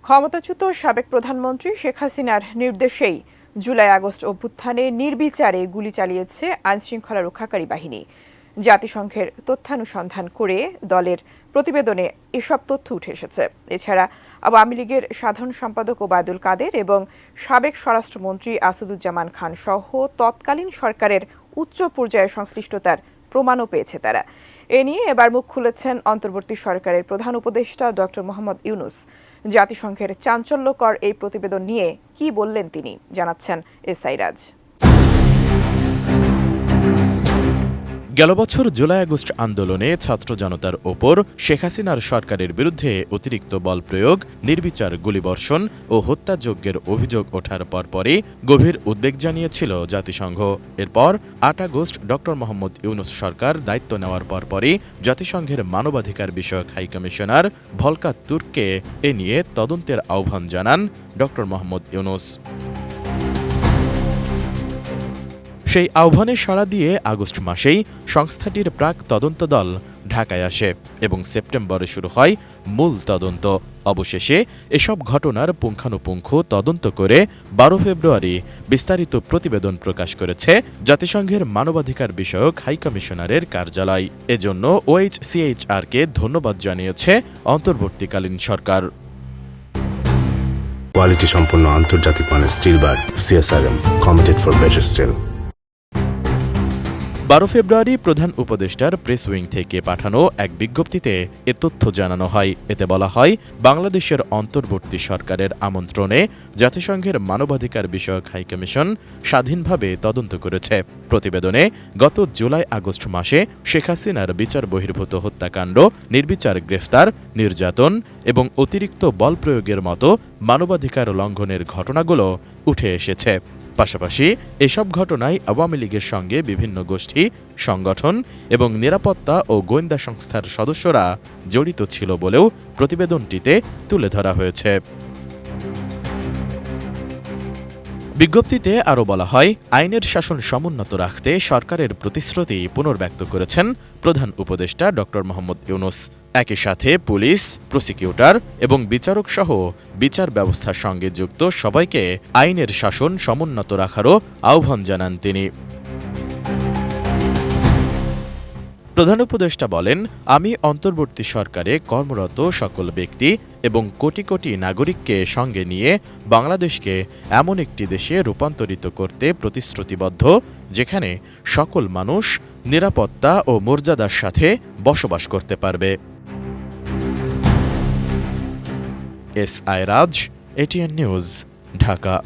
ক্ষমতাচ্যুত সাবেক প্রধানমন্ত্রী শেখ হাসিনার নির্দেশেই জুলাই-আগস্ট অভ্যুত্থানে নির্বিচারে গুলি চালিয়েছে আইনশৃঙ্খলা রক্ষাকারী বাহিনী। জাতিসংঘের তথ্যানুসন্ধান করে দলের প্রতিবেদনে এসব তথ্য উঠে এসেছে। এছাড়া আওয়ামী লীগের সাধারণ সম্পাদক ওবায়দুল কাদের এবং সাবেক স্বরাষ্ট্রমন্ত্রী আসাদুজ্জামান খান সহ তৎকালীন সরকারের উচ্চ পর্যায়ের সংশ্লিষ্টতার প্রমাণও পেয়েছে তারা। এ নিয়ে এবার মুখ খুলেছেন অন্তর্বর্তী সরকারের প্রধান উপদেষ্টা ডক্টর মোহাম্মদ ইউনূস। জাতিসংঘের চাঞ্চল্যকর এই প্রতিবেদন নিয়ে কি বললেন তিনি, জানাচ্ছেন এসআই রাজ। গেল বছর জুলাই-আগস্ট আন্দোলনে ছাত্র জনতার ওপর শেখ হাসিনার সরকারের বিরুদ্ধে অতিরিক্ত বল প্রয়োগ, নির্বিচার গুলিবর্ষণ ও হত্যাযজ্ঞের অভিযোগ ওঠার পরপরই গভীর উদ্বেগ জানিয়েছিল জাতিসংঘ। এরপর ৮ আগস্ট ডক্টর মোহাম্মদ ইউনূস সরকার দায়িত্ব নেওয়ার পরপরই জাতিসংঘের মানবাধিকার বিষয়ক হাইকমিশনার ভলকার তুর্ককে এ নিয়ে তদন্তের আহ্বান জানান ডক্টর মোহাম্মদ ইউনূস। সেই আহ্বানে সাড়া দিয়ে আগস্ট মাসেই সংস্থাটির প্রাক তদন্ত দল ঢাকায় আসে এবং সেপ্টেম্বরে শুরু হয় মূল তদন্ত। অবশেষে এসব ঘটনার পুঙ্খানুপুঙ্খ তদন্ত করে ১২ ফেব্রুয়ারি বিস্তারিত প্রতিবেদন প্রকাশ করেছে জাতিসংঘের মানবাধিকার বিষয়ক হাইকমিশনারের কার্যালয়। এজন্য ওএইচসিএইচআরকে ধন্যবাদ জানিয়েছে অন্তর্বর্তীকালীন সরকার। কোয়ালিটি সম্পন্ন আন্তর্জাতিক মানের still bar CSRM, committed for better still. ১২ ফেব্রুয়ারি প্রধান উপদেষ্টার প্রেস উইং থেকে পাঠানো এক বিজ্ঞপ্তিতে এ তথ্য জানানো হয়। এতে বলা হয়, বাংলাদেশের অন্তর্বর্তী সরকারের আমন্ত্রণে জাতিসংঘের মানবাধিকার বিষয়ক হাইকমিশন স্বাধীনভাবে তদন্ত করেছে। প্রতিবেদনে গত জুলাই-আগস্ট মাসে শেখ হাসিনার বিচার বহির্ভূত হত্যাকাণ্ড, নির্বিচার গ্রেফতার, নির্যাতন এবং অতিরিক্ত বল প্রয়োগের মতো মানবাধিকার লঙ্ঘনের ঘটনাগুলো উঠে এসেছে। পাশাপাশি এসব ঘটনায় আওয়ামী লীগের সঙ্গে বিভিন্ন গোষ্ঠী, সংগঠন এবং নিরাপত্তা ও গোয়েন্দা সংস্থার সদস্যরা জড়িত ছিল বলেও প্রতিবেদনটিতে তুলে ধরা হয়েছে। বিজ্ঞপ্তিতে আরও বলা হয়, আইনের শাসন সমুন্নত রাখতে সরকারের প্রতিশ্রুতি পুনর্ব্যক্ত করেছেন প্রধান উপদেষ্টা ডক্টর মোহাম্মদ ইউনূস। একই সাথে পুলিশ, প্রসিকিউটর এবং বিচারক সহ বিচার ব্যবস্থার সঙ্গে যুক্ত সবাইকে আইনের শাসন সমুন্নত রাখারও আহ্বান জানান তিনি। প্রধান উপদেষ্টা বলেন, আমি অন্তর্বর্তী সরকারে কর্মরত সকল ব্যক্তি এবং কোটি কোটি নাগরিককে সঙ্গে নিয়ে বাংলাদেশকে এমন একটি দেশে রূপান্তরিত করতে প্রতিশ্রুতিবদ্ধ, যেখানে সকল মানুষ নিরাপত্তা ও মর্যাদার সাথে বসবাস করতে পারবে। এসআই রাজ, এটিএন নিউজ, ঢাকা।